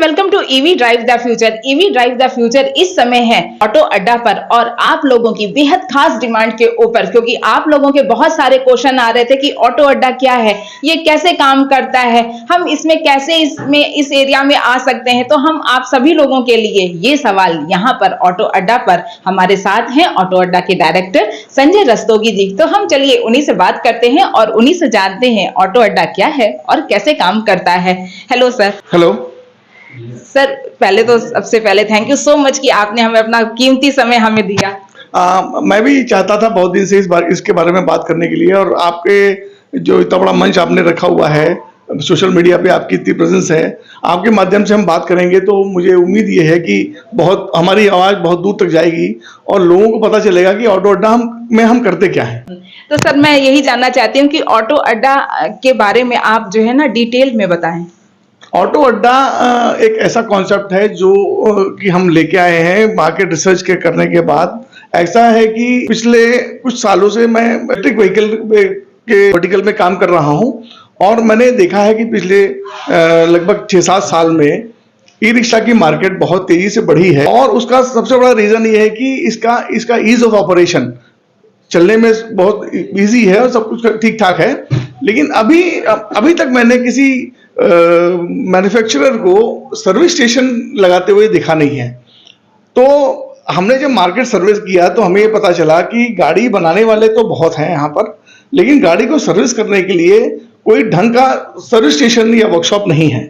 Welcome to EV drive the future. EV drive the future इस समय है auto अड्डा पर और आप लोगों की बेहद खास डिमांड के ऊपर, क्योंकि आप लोगों के बहुत सारे क्वेश्चन आ रहे थे कि ऑटो अड्डा क्या है, ये कैसे काम करता है, हम इसमें कैसे इस एरिया में आ सकते हैं। तो हम आप सभी लोगों के लिए ये सवाल यहाँ पर ऑटो अड्डा पर हमारे साथ हैं ऑटो अड्डा के डायरेक्टर संजय रस्तोगी जी। तो हम चलिए उन्हीं से बात करते हैं और उन्हीं से जानते हैं ऑटो अड्डा क्या है और कैसे काम करता है। Hello sir. हेलो सर, पहले तो सबसे पहले थैंक यू सो मच कि आपने हमें अपना कीमती समय हमें दिया। मैं भी चाहता था बहुत दिन से इसके बारे में बात करने के लिए, और आपके जो इतना बड़ा मंच आपने रखा हुआ है, सोशल मीडिया पे आपकी इतनी प्रेजेंस है, आपके माध्यम से हम बात करेंगे तो मुझे उम्मीद ये है कि बहुत हमारी आवाज़ बहुत दूर तक जाएगी और लोगों को पता चलेगा कि ऑटो अड्डा हम करते क्या है। तो सर, मैं यही जानना चाहती हूँ कि ऑटो अड्डा के बारे में आप जो है ना डिटेल में बताएं। ऑटो अड्डा एक ऐसा कॉन्सेप्ट है जो कि हम लेके आए हैं मार्केट रिसर्च करने के बाद। ऐसा है कि पिछले कुछ सालों से मैं इलेक्ट्रिक व्हीकल के वर्टिकल में काम कर रहा हूं, और मैंने देखा है कि पिछले लगभग 6-7 साल में ई रिक्शा की मार्केट बहुत तेजी से बढ़ी है, और उसका सबसे बड़ा रीजन ये है कि इसका ईज ऑफ ऑपरेशन, चलने में बहुत इजी है और सब कुछ ठीक ठाक है। लेकिन अभी तक मैंने किसी मैन्युफैक्चरर को सर्विस स्टेशन लगाते हुए देखा नहीं है। तो हमने जब मार्केट सर्विस किया तो हमें ये पता चला कि गाड़ी बनाने वाले तो बहुत हैं यहाँ पर, लेकिन गाड़ी को सर्विस करने के लिए कोई ढंग का सर्विस स्टेशन या वर्कशॉप नहीं है।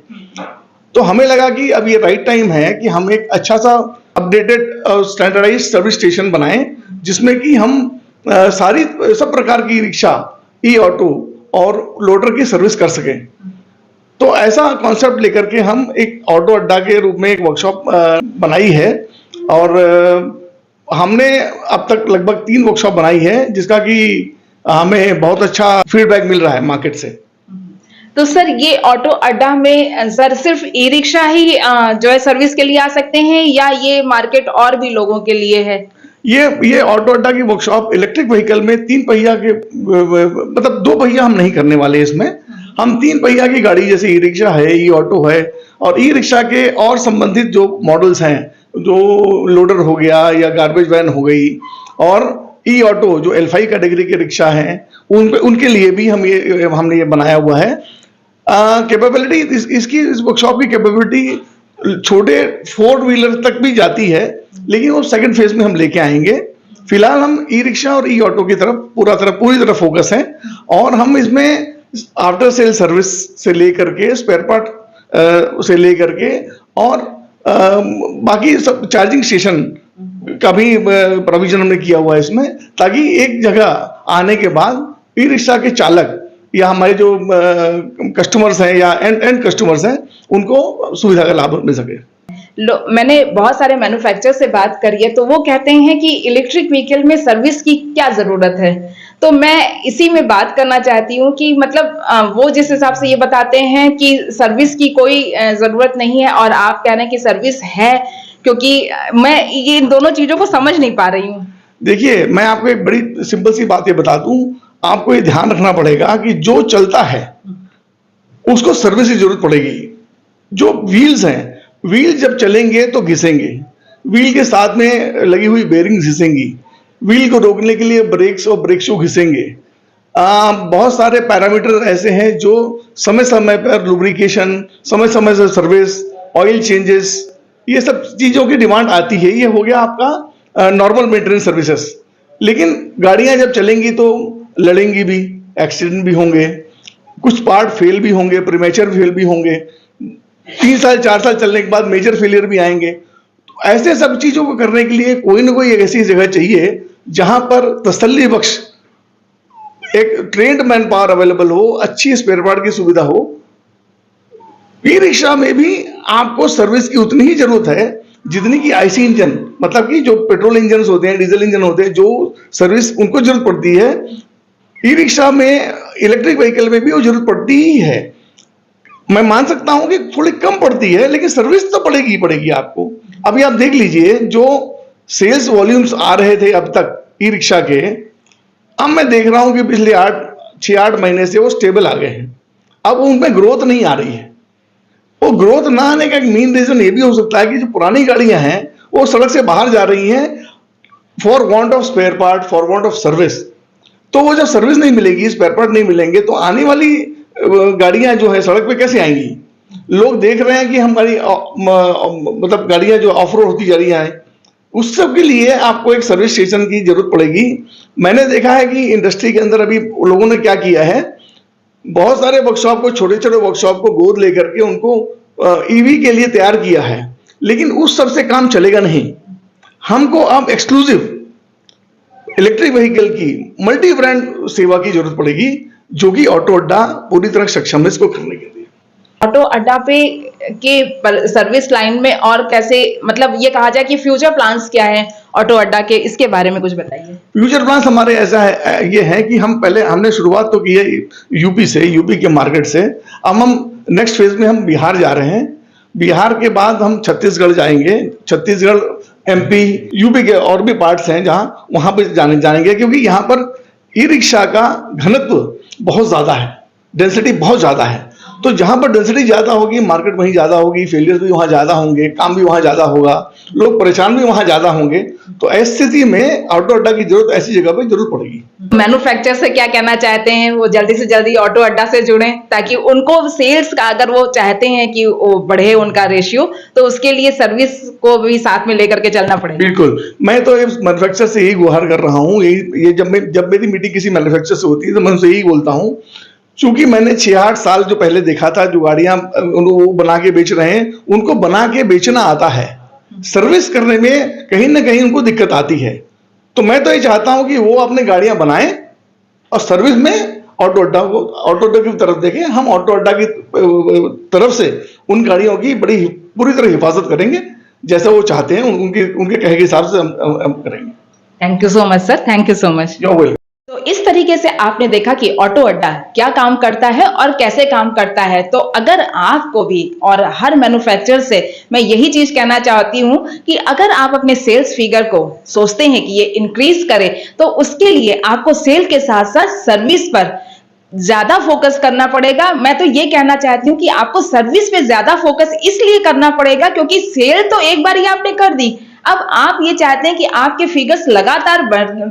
तो हमें लगा कि अब ये राइट टाइम है कि हम एक अच्छा सा अपडेटेड और स्टैंडर्डाइज्ड सर्विस स्टेशन बनाएं, जिसमें कि हम सब प्रकार की रिक्शा, ई ऑटो और लोडर की सर्विस कर सकें। तो ऐसा कॉन्सेप्ट लेकर के हम एक ऑटो अड्डा के रूप में एक वर्कशॉप बनाई है, और हमने अब तक लगभग 3 वर्कशॉप बनाई है, जिसका कि हमें बहुत अच्छा फीडबैक मिल रहा है मार्केट से। तो सर, ये ऑटो अड्डा में सर सिर्फ ई रिक्शा ही जो है सर्विस के लिए आ सकते हैं, या ये मार्केट और भी लोगों के लिए है? ये ऑटो अड्डा की वर्कशॉप इलेक्ट्रिक व्हीकल में 3 पहिया के, मतलब 2 पहिया हम नहीं करने वाले इसमें। हम 3 पहिया की गाड़ी जैसे ई रिक्शा है, ई ऑटो है, और ई रिक्शा के और संबंधित जो मॉडल्स हैं, जो लोडर हो गया या गार्बेज वैन हो गई, और ई ऑटो जो L5 कैटेगरी के रिक्शा हैं, उनके लिए भी हमने ये बनाया हुआ है। कैपेबिलिटी इस वर्कशॉप की कैपेबिलिटी छोटे 4 व्हीलर तक भी जाती है, लेकिन वो सेकंड फेज में हम लेके आएंगे। फिलहाल हम ई रिक्शा और ई ऑटो की तरफ पूरी तरह फोकस है, और हम इसमें आफ्टर सेल सर्विस से लेकर के स्पेयर पार्ट से लेकर के और बाकी सब चार्जिंग स्टेशन का भी प्रोविजन हमने किया हुआ है इसमें, ताकि एक जगह आने के बाद ई रिक्शा के चालक या हमारे जो कस्टमर्स हैं या एंड कस्टमर्स हैं, उनको सुविधा का लाभ मिल सके। मैंने बहुत सारे मैन्युफैक्चरर से बात करी है, तो वो कहते हैं कि इलेक्ट्रिक व्हीकल में सर्विस की क्या जरूरत है। तो मैं इसी में बात करना चाहती हूँ कि मतलब वो जिस हिसाब से ये बताते हैं कि सर्विस की कोई जरूरत नहीं है, और आप कह रहे हैं कि सर्विस है, क्योंकि मैं ये इन दोनों चीजों को समझ नहीं पा रही हूँ। देखिए, मैं आपको एक बड़ी सिंपल सी बात ये बता दूं। आपको ये ध्यान रखना पड़ेगा कि जो चलता है उसको सर्विस की जरूरत पड़ेगी। जो व्हील्स हैं, व्हील जब चलेंगे तो घिसेंगे, व्हील के साथ में लगी हुई बेरिंग्स घिसेंगी, व्हील को रोकने के लिए ब्रेक्स और ब्रेक शू घिसेंगे। बहुत सारे पैरामीटर ऐसे हैं जो समय समय पर लुब्रिकेशन, समय समय से सर्विस, ऑयल चेंजेस, ये सब चीजों की डिमांड आती है। ये हो गया आपका नॉर्मल मेंटेनेंस सर्विसेज। लेकिन गाड़ियां जब चलेंगी तो लड़ेंगी भी, एक्सीडेंट भी होंगे, कुछ पार्ट फेल भी होंगे, प्रीमेचर फेल भी होंगे, 3 साल 4 साल चलने के बाद मेजर फेलियर भी आएंगे। तो ऐसे सब चीजों को करने के लिए कोई ना कोई एक ऐसी जगह चाहिए जहां पर तसल्ली बख्श एक ट्रेंड मैन पावर अवेलेबल हो, अच्छी स्पेयर पार्ट की सुविधा हो। ई रिक्शा में भी आपको सर्विस की उतनी ही जरूरत है जितनी की आईसी इंजन, मतलब कि जो पेट्रोल इंजन होते हैं, डीजल इंजन होते हैं, जो सर्विस उनको जरूरत पड़ती है, ई रिक्शा में, इलेक्ट्रिक व्हीकल में भी वो जरूरत पड़ती ही है। मैं मान सकता हूं कि थोड़ी कम पड़ती है, लेकिन सर्विस तो पड़ेगी आपको। अभी आप देख लीजिए, जो सेल्स वॉल्यूम्स आ रहे थे अब तक ई रिक्शा के, अब मैं देख रहा हूं कि पिछले 6-8 महीने से वो स्टेबल आ गए हैं। अब उनमें ग्रोथ नहीं आ रही है। वो ग्रोथ ना आने का एक मेन रीजन ये भी हो सकता है कि जो पुरानी गाड़ियां हैं वो सड़क से बाहर जा रही हैं for want of spare part, for want of service. तो वो जब सर्विस नहीं मिलेगी, स्पेयर पार्ट नहीं मिलेंगे, तो आने वाली गाड़ियां जो है सड़क पे कैसे आएंगी? लोग देख रहे हैं कि हमारी मतलब गाड़ियां जो ऑफ रोड होती जा रही हैं, उस सब के लिए आपको एक सर्विस स्टेशन की जरूरत पड़ेगी। मैंने देखा है कि इंडस्ट्री के अंदर अभी लोगों ने क्या किया है, बहुत सारे वर्कशॉप को, छोटे छोटे वर्कशॉप को गोद लेकर के उनको ईवी के लिए तैयार किया है, लेकिन उस सब से काम चलेगा नहीं। हमको अब एक्सक्लूसिव इलेक्ट्रिक व्हीकल की मल्टी ब्रांड सेवा की जरूरत पड़ेगी, जो कि ऑटो अड्डा पूरी तरह सक्षम है इसको करने के लिए। ऑटो अड्डा पे के सर्विस लाइन में और कैसे, मतलब ये कहा जाए कि फ्यूचर प्लान्स क्या है ऑटो अड्डा के, इसके बारे में कुछ बताइए। फ्यूचर प्लान्स हमारे ऐसा है, ये है कि हमने शुरुआत तो की है यूपी से, यूपी के मार्केट से। अब हम नेक्स्ट फेज में हम बिहार जा रहे हैं, बिहार के बाद हम छत्तीसगढ़ जाएंगे, छत्तीसगढ़, एमपी, यूपी के और भी पार्ट्स हैं जहां वहां पे जानेंगे, क्योंकि यहाँ पर ई रिक्शा का घनत्व बहुत ज्यादा है, डेंसिटी बहुत ज्यादा है। तो जहां पर डेंसिटी ज्यादा होगी, मार्केट वहीं ज्यादा होगी, फेलियर भी वहां ज्यादा होंगे, काम भी वहां ज्यादा होगा, लोग परेशान भी वहां ज्यादा होंगे। तो ऐसी स्थिति में ऑटो अड्डा की जरूरत ऐसी जगह पे जरूर पड़ेगी। मैन्युफैक्चर से क्या कहना चाहते हैं, वो जल्दी से जल्दी ऑटो अड्डा से जुड़ें, ताकि उनको सेल्स का, अगर वो चाहते हैं कि वो बढ़े उनका रेशियो, तो उसके लिए सर्विस को भी साथ में लेकर के चलना पड़ेगा। बिल्कुल, मैं तो मैन्युफैक्चर से यही गुहार कर रहा हूँ। ये जब मेरी मीटिंग किसी मैन्युफैक्चर से होती है तो मैं उनसे यही बोलता हूँ, चूंकि मैंने 6-8 साल जो पहले देखा था, जो गाड़ियां वो बना के बेच रहे हैं, उनको बना के बेचना आता है, सर्विस करने में कहीं ना कहीं उनको दिक्कत आती है। तो मैं तो ये चाहता हूं कि वो अपने गाड़ियां बनाएं और सर्विस में ऑटो अड्डा की तरफ देखें। हम ऑटो अड्डा की तरफ से उन गाड़ियों की पूरी तरह हिफाजत करेंगे, जैसा वो चाहते हैं उनके कहे के हिसाब से हम करेंगे। Thank you so much sir, thank you so much. You are welcome. तो इस तरीके से आपने देखा कि ऑटो अड्डा क्या काम करता है और कैसे काम करता है। तो अगर आपको भी और हर मैन्युफैक्चरर से मैं यही चीज कहना चाहती हूं कि अगर आप अपने सेल्स फिगर को सोचते हैं कि ये इंक्रीज करें, तो उसके लिए आपको सेल के साथ साथ सर्विस पर ज्यादा फोकस करना पड़ेगा। मैं तो ये कहना चाहती हूँ कि आपको सर्विस पे ज्यादा फोकस इसलिए करना पड़ेगा क्योंकि सेल तो एक बार ही आपने कर दी, अब आप ये चाहते हैं कि आपके फिगर्स लगातार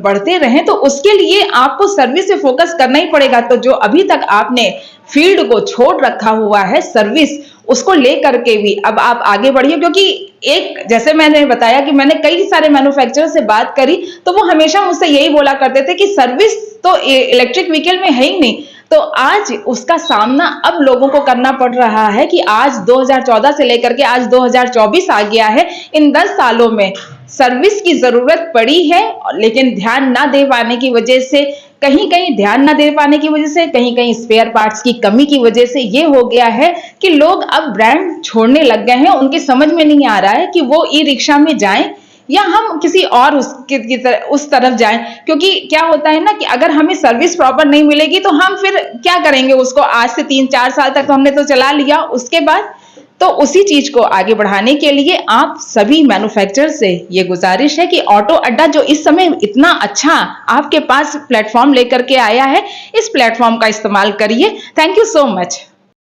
बढ़ते रहें, तो उसके लिए आपको सर्विस पे फोकस करना ही पड़ेगा। तो जो अभी तक आपने फील्ड को छोड़ रखा हुआ है, सर्विस, उसको लेकर के भी अब आप आगे बढ़िए, क्योंकि एक, जैसे मैंने बताया कि मैंने कई सारे मैन्युफैक्चरर से बात करी, तो वो हमेशा मुझसे यही बोला करते थे कि सर्विस तो इलेक्ट्रिक व्हीकल में है ही नहीं। तो आज उसका सामना अब लोगों को करना पड़ रहा है कि आज 2014 से लेकर के आज 2024 आ गया है, इन 10 सालों में सर्विस की जरूरत पड़ी है, लेकिन ध्यान ना दे पाने की वजह से, कहीं कहीं स्पेयर पार्ट्स की कमी की वजह से ये हो गया है कि लोग अब ब्रांड छोड़ने लग गए हैं। उनकी समझ में नहीं आ रहा है कि वो ई रिक्शा में जाएं या हम किसी और उस तरफ जाएं, क्योंकि क्या होता है ना कि अगर हमें सर्विस प्रॉपर नहीं मिलेगी तो हम फिर क्या करेंगे उसको। आज से 3-4 साल तक तो हमने तो चला लिया, उसके बाद तो उसी चीज को आगे बढ़ाने के लिए आप सभी मैन्युफैक्चरर से ये गुजारिश है कि ऑटो अड्डा जो इस समय इतना अच्छा आपके पास प्लेटफॉर्म लेकर के आया है, इस प्लेटफॉर्म का इस्तेमाल करिए। Thank you so much.